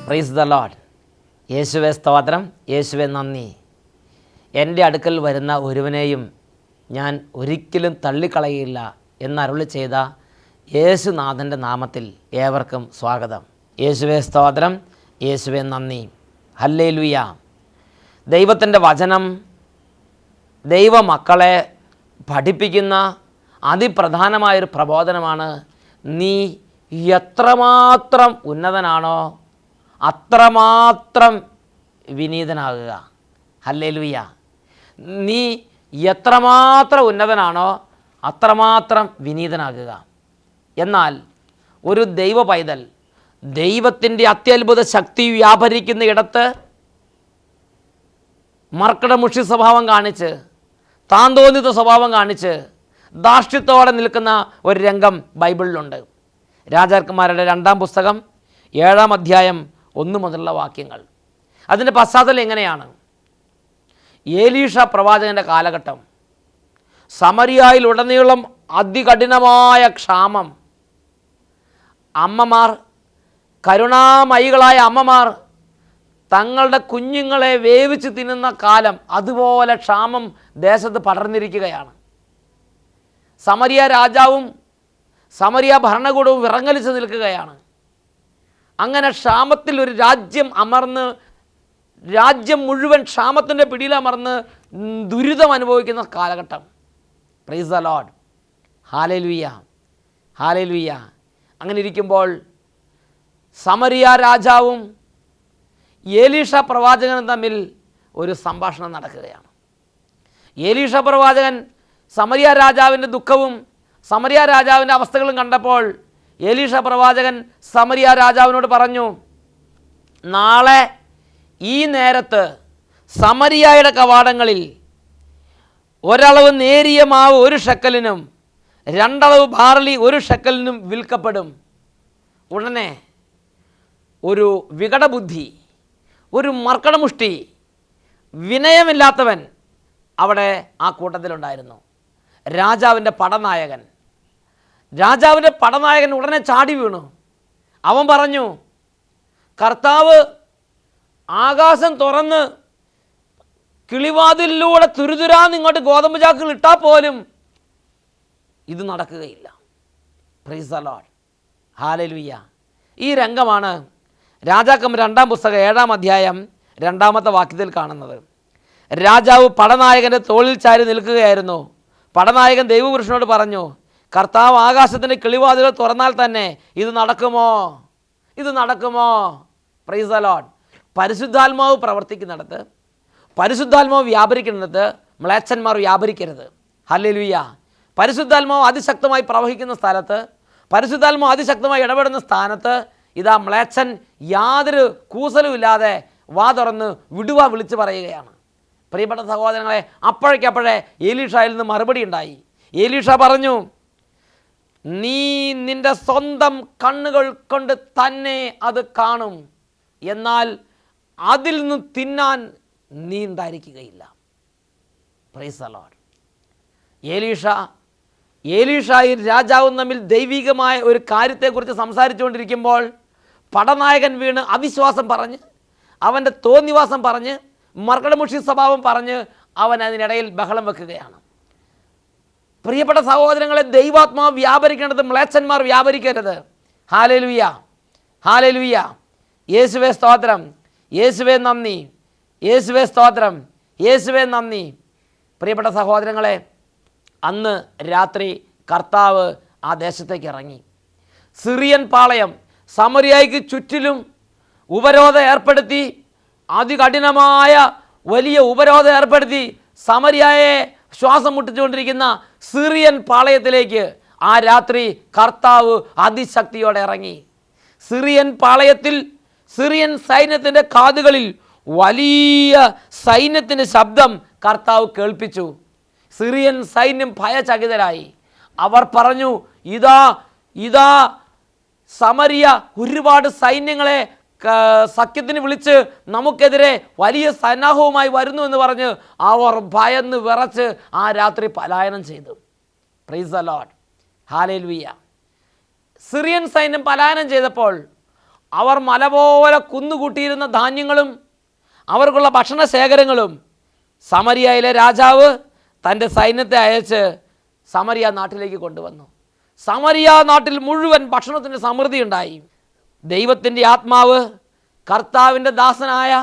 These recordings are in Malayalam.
Price the lord. യേശുവേ സ്തോത്രം, യേശുവേ നന്ദി. എൻ്റെ അടുക്കൽ വരുന്ന ഒരുവനെയും ഞാൻ ഒരിക്കലും തള്ളിക്കളയില്ല എന്നരുളി ചെയ്ത യേശുനാഥൻ്റെ നാമത്തിൽ ഏവർക്കും സ്വാഗതം. യേശുവേ സ്തോത്രം, യേശുവേ നന്ദി. ഹല്ലേലൂയ. ദൈവത്തിൻ്റെ വചനം ദൈവമക്കളെ പഠിപ്പിക്കുന്ന അതിപ്രധാനമായൊരു പ്രബോധനമാണ്. നീ എത്രമാത്രം ഉന്നതനാണോ അത്രമാത്രം വിനീതനാകുക. ഹല്ലേലൂയ. നീ എത്രമാത്രം ഉന്നതനാണോ അത്രമാത്രം വിനീതനാകുക. എന്നാൽ ഒരു ദൈവ പൈതൽ ദൈവത്തിൻ്റെ അത്യത്ഭുത ശക്തി വ്യാപരിക്കുന്ന ഇടത്ത് മർക്കടമുഷി സ്വഭാവം കാണിച്ച്, താന്തോന്നിത സ്വഭാവം കാണിച്ച് ധാർഷ്ട്യത്തോടെ നിൽക്കുന്ന ഒരു രംഗം ബൈബിളിലുണ്ട്. രാജാക്കന്മാരുടെ 2-ാം പുസ്തകം 7-ാം അധ്യായം 1 മുതലുള്ള വാക്യങ്ങൾ. അതിൻ്റെ പശ്ചാത്തലം എങ്ങനെയാണ്? ഏലീഷ പ്രവാചകൻ്റെ കാലഘട്ടം. സമരിയായിലുടനീളം അതികഠിനമായ ക്ഷാമം. അമ്മമാർ, കരുണാമയികളായ അമ്മമാർ തങ്ങളുടെ കുഞ്ഞുങ്ങളെ വേവിച്ച് തിന്നുന്ന കാലം. അതുപോലെ ക്ഷാമം ദേശത്ത് പടർന്നിരിക്കുകയാണ്. സമരിയ രാജാവും സമരിയ ഭരണകൂടവും വിറങ്ങലിച്ച് നിൽക്കുകയാണ്. അങ്ങനെ ക്ഷാമത്തിൽ ഒരു രാജ്യം അമർന്ന്, രാജ്യം മുഴുവൻ ക്ഷാമത്തിൻ്റെ പിടിയിലമർന്ന് ദുരിതം അനുഭവിക്കുന്ന കാലഘട്ടം. Price the lord. Hallelujah, hallelujah. അങ്ങനെ ഇരിക്കുമ്പോൾ സമരിയ രാജാവും ഏലീഷ പ്രവാചകനും തമ്മിൽ ഒരു സംഭാഷണം നടക്കുകയാണ്. ഏലീഷ പ്രവാചകൻ സമരിയ രാജാവിൻ്റെ ദുഃഖവും സമരിയ രാജാവിൻ്റെ അവസ്ഥകളും കണ്ടപ്പോൾ ഏലീഷ പ്രവാചകൻ സമരിയ രാജാവിനോട് പറഞ്ഞു, നാളെ ഈ നേരത്ത് സമരിയായുടെ കവാടങ്ങളിൽ ഒരളവ് നേരിയ മാവ് 1 ഷെക്കലിനും 2 അളവ് ബാർലി 1 ഷെക്കലിനും വിൽക്കപ്പെടും. ഉടനെ ഒരു വികടബുദ്ധി, ഒരു മർക്കടമുഷ്ടി, വിനയമില്ലാത്തവൻ അവിടെ ആ കൂട്ടത്തിലുണ്ടായിരുന്നു. രാജാവിൻ്റെ പടനായകൻ ഉടനെ ചാടി വീണു. അവൻ പറഞ്ഞു, കർത്താവ് ആകാശം തുറന്ന് കിളിവാതിലൂടെ തുരുതുരാന്ന് ഇങ്ങോട്ട് ഗോതമ്പ് ചാക്കുകൾ ഇട്ടാൽ പോലും ഇത് നടക്കുകയില്ല. Praise the lord. ഹല്ലേലൂയ. ഈ രംഗമാണ് രാജാക്കന്മാർ 2-ാം പുസ്തകം 7-ാം അധ്യായം 2-ാമത്തെ വാക്യത്തിൽ കാണുന്നത്. രാജാവ് പടനായകൻ്റെ തോളിൽ ചാരി നിൽക്കുകയായിരുന്നു. പടനായകൻ ദൈവപുരുഷനോട് പറഞ്ഞു, കർത്താവ് ആകാശത്തിൻ്റെ കിളിവാതിലുകൾ തുറന്നാൽ തന്നെ ഇത് നടക്കുമോ? Price the Lord. പരിശുദ്ധാത്മാവ് പ്രവർത്തിക്കുന്നിടത്ത്, പരിശുദ്ധാത്മാവ് വ്യാപരിക്കുന്നിടത്ത് മ്ലേച്ഛന്മാർ വ്യാപരിക്കരുത്. ഹല്ലേലൂയ. പരിശുദ്ധാത്മാവ് അതിശക്തമായി പ്രവഹിക്കുന്ന സ്ഥലത്ത്, പരിശുദ്ധാത്മാവ് അതിശക്തമായി ഇടപെടുന്ന സ്ഥാനത്ത് ഇതാ മ്ലേച്ഛൻ യാതൊരു കൂസലുമില്ലാതെ വാ തുറന്ന് വിളിച്ചു പറയുകയാണ്. പ്രിയപ്പെട്ട സഹോദരങ്ങളെ, അപ്പോഴേക്കപ്പോഴേ ഏലീഷയിൽ നിന്ന് മറുപടി ഉണ്ടായി. ഏലീഷ പറഞ്ഞു, നീ നിൻ്റെ സ്വന്തം കണ്ണുകൾ കൊണ്ട് തന്നെ അത് കാണും, എന്നാൽ അതിൽ നിന്ന് തിന്നാൻ നീ ഉണ്ടായിരിക്കുകയില്ല. Price the Lord. ഏലീഷയും രാജാവും തമ്മിൽ ദൈവികമായ ഒരു കാര്യത്തെക്കുറിച്ച് സംസാരിച്ചുകൊണ്ടിരിക്കുമ്പോൾ പടനായകൻ വീണ് അവിശ്വാസം പറഞ്ഞ്, അവൻ്റെ തോന്നിവാസം പറഞ്ഞ്, മർക്കടമുഷി സ്വഭാവം പറഞ്ഞ് അവൻ അതിനിടയിൽ ബഹളം വെക്കുകയാണ്. പ്രിയപ്പെട്ട സഹോദരങ്ങളെ, ദൈവാത്മാവ് വ്യാപരിക്കേണ്ടത് മ്ലേച്ഛന്മാർ വ്യാപരിക്കരുത്. Hallelujah, hallelujah. യേശുവേ സ്തോത്രം, യേശുവേ നന്ദി, യേശുവേ സ്തോത്രം, യേശുവേ നന്ദി. പ്രിയപ്പെട്ട സഹോദരങ്ങളെ, അന്ന് രാത്രി കർത്താവ് ആ ദേശത്തേക്ക് ഇറങ്ങി. സിറിയൻ പാളയം സമരിയയ്ക്ക് ചുറ്റിലും ഉപരോധം ഏർപ്പെടുത്തി, അതികഠിനമായ വലിയ ഉപരോധം ഏർപ്പെടുത്തി സമരിയയെ ശ്വാസം മുട്ടിച്ചുകൊണ്ടിരിക്കുന്ന സിറിയൻ പാളയത്തിലേക്ക് ആ രാത്രി കർത്താവ് അതിശക്തിയോടെ ഇറങ്ങി. സിറിയൻ പാളയത്തിൽ സിറിയൻ സൈന്യത്തിൻ്റെ കാതുകളിൽ വലിയ സൈന്യത്തിൻ്റെ ശബ്ദം കർത്താവ് കേൾപ്പിച്ചു. സിറിയൻ സൈന്യം ഭയചകിതരായി. അവർ പറഞ്ഞു, ഇതാ സമരിയ ഒരുപാട് സൈന്യങ്ങളെ സഖ്യത്തിന് വിളിച്ച് നമുക്കെതിരെ വലിയ സന്നാഹവുമായി വരുന്നു എന്ന് പറഞ്ഞ് അവർ ഭയന്ന് വിറച്ച് ആ രാത്രി പലായനം ചെയ്തു. Price the lord. Hallelujah. Syrian സൈന്യം പലായനം ചെയ്തപ്പോൾ അവർ മല പോലെ കുന്നുകൂട്ടിയിരുന്ന ധാന്യങ്ങളും അവർക്കുള്ള ഭക്ഷണശേഖരങ്ങളും സമരിയയിലെ രാജാവ് തൻ്റെ സൈന്യത്തെ അയച്ച് സമരിയ നാട്ടിലേക്ക് കൊണ്ടുവന്നു. സമരിയ നാട്ടിൽ മുഴുവൻ ഭക്ഷണത്തിൻ്റെ സമൃദ്ധി ഉണ്ടായി. ദൈവത്തിൻ്റെ ആത്മാവ് കർത്താവിൻ്റെ ദാസനായ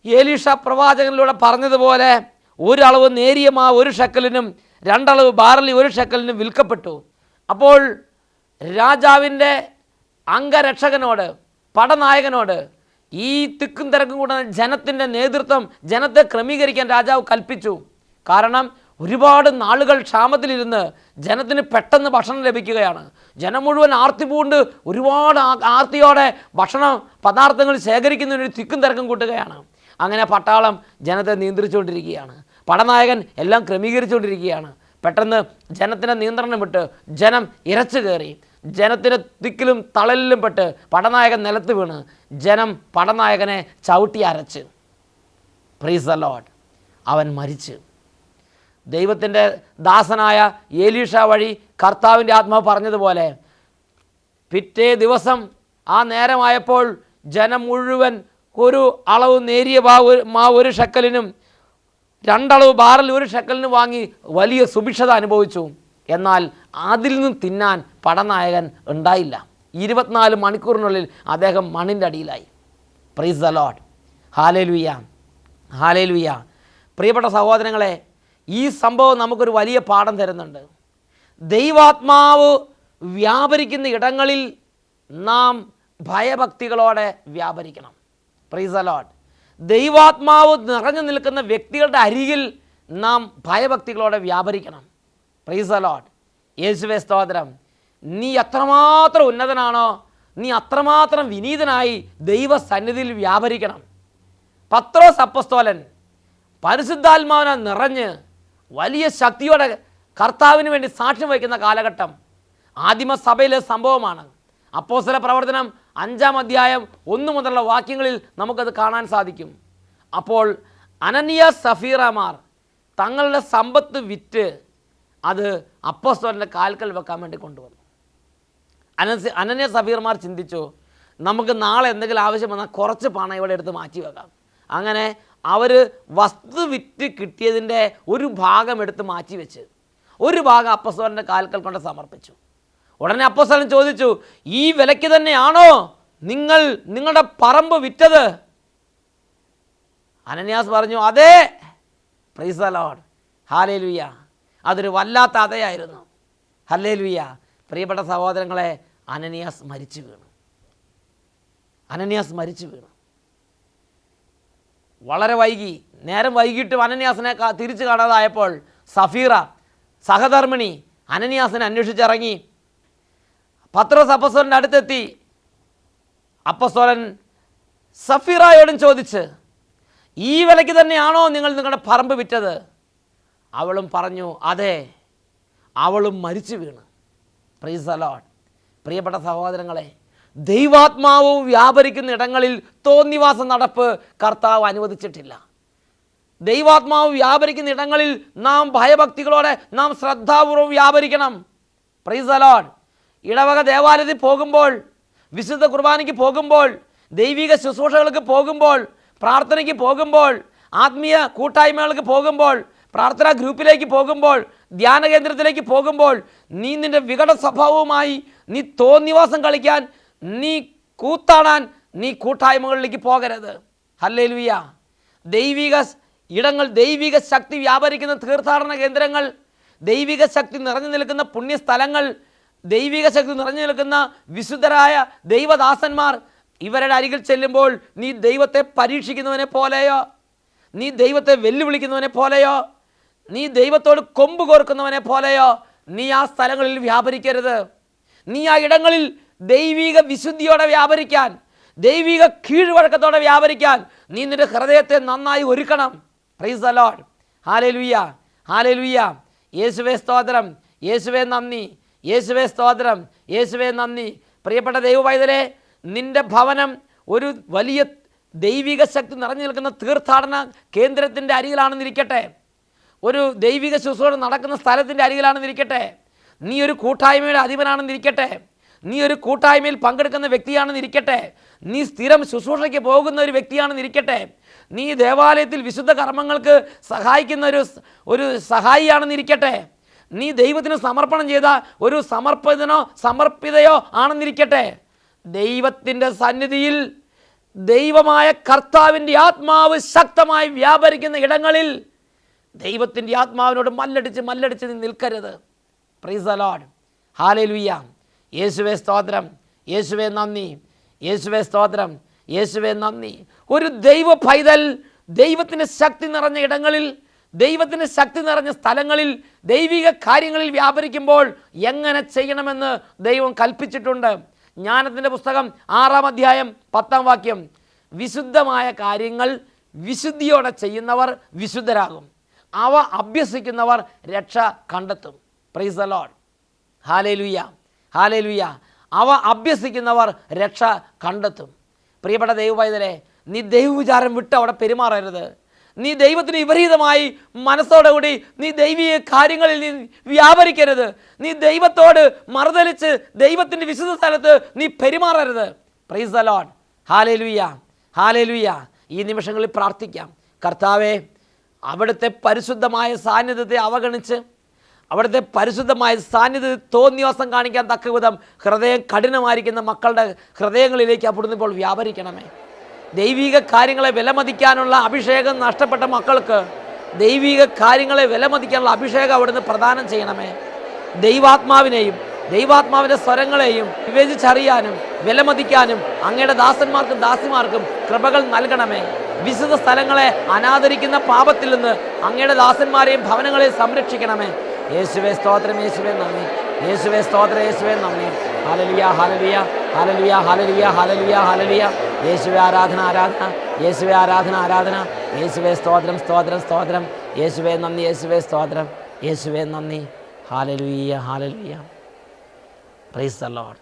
എലീഷ പ്രവാചകനിലൂടെ പറഞ്ഞതുപോലെ ഒരളവ് നേരിയ മാവ് 1 ഷെക്കലിനും 2 അളവ് ബാർലി 1 ഷെക്കലിനും വിൽക്കപ്പെട്ടു. അപ്പോൾ രാജാവിൻ്റെ അംഗരക്ഷകനോട്, പടനായകനോട് ഈ തിക്കും തിരക്കും കൂടെ ജനത്തിൻ്റെ നേതൃത്വം, ജനത്തെ ക്രമീകരിക്കാൻ രാജാവ് കൽപ്പിച്ചു. കാരണം ഒരുപാട് നാളുകൾ ക്ഷാമത്തിലിരുന്ന് ജനത്തിന് പെട്ടെന്ന് ഭക്ഷണം ലഭിക്കുകയാണ്. ജനം മുഴുവൻ ആർത്തി പൂണ്ട് ഒരുപാട് ആർത്തിയോടെ ഭക്ഷണ പദാർത്ഥങ്ങൾ ശേഖരിക്കുന്നതിന് തിക്കും തിരക്കും കൂട്ടുകയാണ്. അങ്ങനെ പട്ടാളം ജനത്തെ നിയന്ത്രിച്ചുകൊണ്ടിരിക്കുകയാണ്. പടനായകൻ എല്ലാം ക്രമീകരിച്ചുകൊണ്ടിരിക്കുകയാണ്. പെട്ടെന്ന് ജനത്തിൻ്റെ നിയന്ത്രണം വിട്ട് ജനം ഇരച്ചു കയറി. ജനത്തിൻ്റെ തിക്കിലും തളലിലും പെട്ട് പടനായകൻ നിലത്ത് വീണ് ജനം പടനായകനെ ചവിട്ടി അരച്ച്. Price the Lord. അവൻ മരിച്ച്. ദൈവത്തിൻ്റെ ദാസനായ എലീഷ വഴി കർത്താവിൻ്റെ ആത്മാവ് പറഞ്ഞതുപോലെ പിറ്റേ ദിവസം ആ നേരമായപ്പോൾ ജനം മുഴുവൻ 1 അളവ് നേരിയ മാവ് 1 ഷെക്കലിനും 2 അളവ് ബാർലി 1 ഷെക്കലിനും വാങ്ങി വലിയ സുഭിക്ഷത അനുഭവിച്ചു. എന്നാൽ അതിൽ നിന്ന് തിന്നാൻ പടനായകൻ ഉണ്ടായില്ല. 24 മണിക്കൂറിനുള്ളിൽ അദ്ദേഹം മണ്ണിൻ്റെ അടിയിലായി. Praise the lord. Hallelujah, hallelujah. പ്രിയപ്പെട്ട സഹോദരങ്ങളെ, ഈ സംഭവം നമുക്കൊരു വലിയ പാഠം തരുന്നുണ്ട്. ദൈവാത്മാവ് വ്യാപരിക്കുന്ന ഇടങ്ങളിൽ നാം ഭയഭക്തികളോടെ വ്യാപരിക്കണം. Praise the lord. ദൈവാത്മാവ് നിറഞ്ഞു നിൽക്കുന്ന വ്യക്തികളുടെ അരികിൽ നാം ഭയഭക്തികളോടെ വ്യാപരിക്കണം. Praise the lord. യേശുവേ സ്തോത്രം. നീ എത്രമാത്രം ഉന്നതനാണോ, നീ അത്രമാത്രം വിനീതനായി ദൈവസന്നിധിയിൽ വ്യാപരിക്കണം. പത്രോസ് അപ്പസ്തോലൻ പരിശുദ്ധാത്മാവിനെ നിറഞ്ഞ് വലിയ ശക്തിയോടെ കർത്താവിന് വേണ്ടി സാക്ഷ്യം വഹിക്കുന്ന കാലഘട്ടം ആദിമസഭയിലെ സംഭവമാണ്. അപ്പോസ്തല പ്രവർത്തനം 5-ാം അധ്യായം 1 മുതലുള്ള വാക്യങ്ങളിൽ നമുക്കത് കാണാൻ സാധിക്കും. അപ്പോൾ അനനിയ സഫീറമാർ തങ്ങളുടെ സമ്പത്ത് വിറ്റ് അത് അപ്പോസ്തലൻ്റെ കാൽക്കൽ വെക്കാൻ വേണ്ടി കൊണ്ടുവന്നു. അനനിയ സഫീർമാർ ചിന്തിച്ചു, നമുക്ക് നാളെ എന്തെങ്കിലും ആവശ്യം വന്നാൽ കുറച്ച് പണം ഇവിടെ എടുത്ത് മാറ്റി വെക്കാം. അങ്ങനെ അവർ വസ്തു വിറ്റ് കിട്ടിയതിൻ്റെ ഒരു ഭാഗം എടുത്ത് മാറ്റി വെച്ച് ഒരു ഭാഗം അപ്പോസ്തലൻ്റെ കാൽക്കൽ കൊണ്ട് സമർപ്പിച്ചു. ഉടനെ അപ്പോസ്തലൻ ചോദിച്ചു, ഈ വിലയ്ക്ക് തന്നെയാണോ നിങ്ങൾ നിങ്ങളുടെ പറമ്പ് വിറ്റത്? അനന്യാസ് പറഞ്ഞു, അതെ. Price the lord. ഹല്ലേലൂയ. അതൊരു വല്ലാത്ത അതയായിരുന്നു. ഹല്ലേലൂയ. പ്രിയപ്പെട്ട സഹോദരങ്ങളെ, അനന്യാസ് മരിച്ചു വീണു. അനന്യാസ് മരിച്ചു വീണു. വളരെ വൈകി, നേരം വൈകിട്ട് അനന്യാസിനെ തിരിച്ചു കാണാതായപ്പോൾ സഫീറ സഹധർമ്മിണി അനന്യാസിനെ അന്വേഷിച്ചിറങ്ങി. പത്രോസ് അപ്പോസ്തലൻ്റെ അടുത്തെത്തി. അപ്പോസ്തലൻ സഫീറയോടും ചോദിച്ച്, ഈ വിലയ്ക്ക് തന്നെയാണോ നിങ്ങൾ നിങ്ങളുടെ പറമ്പ് വിറ്റത്? അവളും പറഞ്ഞു, അതെ. അവളും മരിച്ചു വീണ്. Price the Lord. പ്രിയപ്പെട്ട സഹോദരങ്ങളെ, ദൈവാത്മാവ് വ്യാപരിക്കുന്ന ഇടങ്ങളിൽ തോന്നിവാസ നടപ്പ് കർത്താവ് അനുവദിച്ചിട്ടില്ല. ദൈവാത്മാവ് വ്യാപരിക്കുന്ന ഇടങ്ങളിൽ നാം ഭയഭക്തികളോടെ നാം ശ്രദ്ധാപൂർവ്വം വ്യാപരിക്കണം. Praise the Lord. ഇടവക ദേവാലയത്തിൽ പോകുമ്പോൾ, വിശുദ്ധ കുർബാനയ്ക്ക് പോകുമ്പോൾ, ദൈവിക ശുശ്രൂഷകൾക്ക് പോകുമ്പോൾ, പ്രാർത്ഥനയ്ക്ക് പോകുമ്പോൾ, ആത്മീയ കൂട്ടായ്മകൾക്ക് പോകുമ്പോൾ, പ്രാർത്ഥനാ ഗ്രൂപ്പിലേക്ക് പോകുമ്പോൾ, ധ്യാന കേന്ദ്രത്തിലേക്ക് പോകുമ്പോൾ നീ നിൻ്റെ വികട സ്വഭാവവുമായി നീ തോന്നിവാസം കളിക്കാൻ, നീ കൂത്താടാൻ നീ കൂട്ടായ്മകളിലേക്ക് പോകരുത്. ഹല്ലേലൂയ. ദൈവിക ഇടങ്ങൾ, ദൈവിക ശക്തി വ്യാപരിക്കുന്ന തീർത്ഥാടന കേന്ദ്രങ്ങൾ, ദൈവിക ശക്തി നിറഞ്ഞു നിൽക്കുന്ന പുണ്യസ്ഥലങ്ങൾ, ദൈവിക ശക്തി നിറഞ്ഞു നിൽക്കുന്ന വിശുദ്ധരായ ദൈവദാസന്മാർ, ഇവരുടെ അരികിൽ ചെല്ലുമ്പോൾ നീ ദൈവത്തെ പരീക്ഷിക്കുന്നവനെ പോലെയോ, നീ ദൈവത്തെ വെല്ലുവിളിക്കുന്നവനെ പോലെയോ, നീ ദൈവത്തോട് കൊമ്പ് കോർക്കുന്നവനെ പോലെയോ നീ ആ സ്ഥലങ്ങളിൽ വ്യാപരിക്കരുത്. നീ ആ ഇടങ്ങളിൽ ദൈവിക വിശുദ്ധിയോടെ വ്യാപരിക്കാൻ, ദൈവിക കീഴ്വഴക്കത്തോടെ വ്യാപരിക്കാൻ നീ നിന്റെ ഹൃദയത്തെ നന്നായി ഒരുക്കണം. Price the lord. Hallelujah, hallelujah. യേശുവേ സ്തോത്രം, യേശുവേ നന്ദി, യേശുവേ സ്തോത്രം, യേശുവേ നന്ദി. പ്രിയപ്പെട്ട ദൈവപൈതലേ, നിന്റെ ഭവനം ഒരു വലിയ ദൈവിക ശക്തി നിറഞ്ഞു നിൽക്കുന്ന തീർത്ഥാടന കേന്ദ്രത്തിൻ്റെ അരികിലാണെന്നിരിക്കട്ടെ, ഒരു ദൈവിക ശുശ്രൂഷ നടക്കുന്ന സ്ഥലത്തിൻ്റെ അരികിലാണെന്നിരിക്കട്ടെ, നീ ഒരു കൂട്ടായ്മയുടെ അധിപനാണെന്നിരിക്കട്ടെ, നീ ഒരു കൂട്ടായ്മയിൽ പങ്കെടുക്കുന്ന വ്യക്തിയാണെന്നിരിക്കട്ടെ, നീ സ്ഥിരം ശുശ്രൂഷയ്ക്ക് പോകുന്ന ഒരു വ്യക്തിയാണെന്നിരിക്കട്ടെ, നീ ദേവാലയത്തിൽ വിശുദ്ധ കർമ്മങ്ങൾക്ക് സഹായിക്കുന്ന ഒരു സഹായിയാണെന്നിരിക്കട്ടെ, നീ ദൈവത്തിന് സമർപ്പണം ചെയ്ത ഒരു സമർപ്പിതയോ ആണെന്നിരിക്കട്ടെ, ദൈവത്തിൻ്റെ സന്നിധിയിൽ ദൈവമായ കർത്താവിൻ്റെ ആത്മാവ് ശക്തമായി വ്യാപരിക്കുന്ന ഇടങ്ങളിൽ ദൈവത്തിൻ്റെ ആത്മാവിനോട് മല്ലടിച്ച് നീ നിൽക്കരുത്. Price the lord. ഹല്ലേലൂയ. യേശുവേ സ്തോത്രം, യേശുവേ നന്ദി, യേശുവേ സ്തോത്രം, യേശുവേ നന്ദി. ഒരു ദൈവ പൈതൽ ദൈവത്തിൻ്റെ ശക്തി നിറഞ്ഞ ഇടങ്ങളിൽ, ദൈവത്തിൻ്റെ ശക്തി നിറഞ്ഞ സ്ഥലങ്ങളിൽ, ദൈവിക കാര്യങ്ങളിൽ വ്യാപരിക്കുമ്പോൾ എങ്ങനെ ചെയ്യണമെന്ന് ദൈവം കൽപ്പിച്ചിട്ടുണ്ട്. ജ്ഞാനത്തിൻ്റെ പുസ്തകം 6-ാം അധ്യായം 10-ാം വാക്യം, വിശുദ്ധമായ കാര്യങ്ങൾ വിശുദ്ധിയോടെ ചെയ്യുന്നവർ വിശുദ്ധരാകും, അവ അഭ്യസിക്കുന്നവർ രക്ഷ കണ്ടെത്തും. Price the lord. Hallelujah, hallelujah. അവ അഭ്യസിക്കുന്നവർ രക്ഷ കണ്ടെത്തും. പ്രിയപ്പെട്ട ദൈവപൈതലേ, നീ ദൈവവിചാരം വിട്ട് അവിടെ പെരുമാറരുത്. നീ ദൈവത്തിന് വിപരീതമായി മനസ്സോടുകൂടി നീ ദൈവീയ കാര്യങ്ങളിൽ നീ വ്യാപരിക്കരുത്. നീ ദൈവത്തോട് മറുതലിച്ച് ദൈവത്തിൻ്റെ വിശുദ്ധ സ്ഥലത്ത് നീ പെരുമാറരുത്. Praise the lord. Hallelujah, hallelujah. ഈ നിമിഷങ്ങളിൽ പ്രാർത്ഥിക്കാം. കർത്താവേ, അവിടുത്തെ പരിശുദ്ധമായ സാന്നിധ്യത്തെ അവഗണിച്ച്, അവിടുത്തെ പരിശുദ്ധമായ സാന്നിധ്യത്തിൽ തോന്നിവാസം കാണിക്കാൻ തക്കവിധം ഹൃദയം കഠിനമായിരിക്കുന്ന മക്കളുടെ ഹൃദയങ്ങളിലേക്ക് അവിടുന്ന് ഇപ്പോൾ വ്യാപരിക്കണമേ. ദൈവിക കാര്യങ്ങളെ വിലമതിക്കാനുള്ള അഭിഷേകം നഷ്ടപ്പെട്ട മക്കൾക്ക് ദൈവിക കാര്യങ്ങളെ വിലമതിക്കാനുള്ള അഭിഷേകം അവിടുന്ന് പ്രദാനം ചെയ്യണമേ. ദൈവാത്മാവിനെയും ദൈവാത്മാവിൻ്റെ സ്വരങ്ങളെയും വിവേചിച്ചറിയാനും വിലമതിക്കാനും അങ്ങയുടെ ദാസന്മാർക്കും ദാസിമാർക്കും കൃപകൾ നൽകണമേ. വിശുദ്ധ സ്ഥലങ്ങളെ അനാദരിക്കുന്ന പാപത്തിൽ നിന്ന് അങ്ങയുടെ ദാസന്മാരെയും ഭവനങ്ങളെയും സംരക്ഷിക്കണമേ. യേശുവേ സ്തോത്രം, യേശുവേ നന്ദി, യേശുവേ സ്തോത്രം, യേശുവേ നന്ദി. Hallelujah, hallelujah, hallelujah, hallelujah, hallelujah, hallelujah. യേശുവേ ആരാധന, ആരാധന, യേശുവേ ആരാധന, ആരാധന, യേശുവേ സ്തോത്രം, സ്തോത്രം, സ്തോത്രം, യേശുവേ നന്ദി, യേശുവേ സ്തോത്രം, യേശുവേ നന്ദി. Hallelujah, hallelujah. Price the Lord.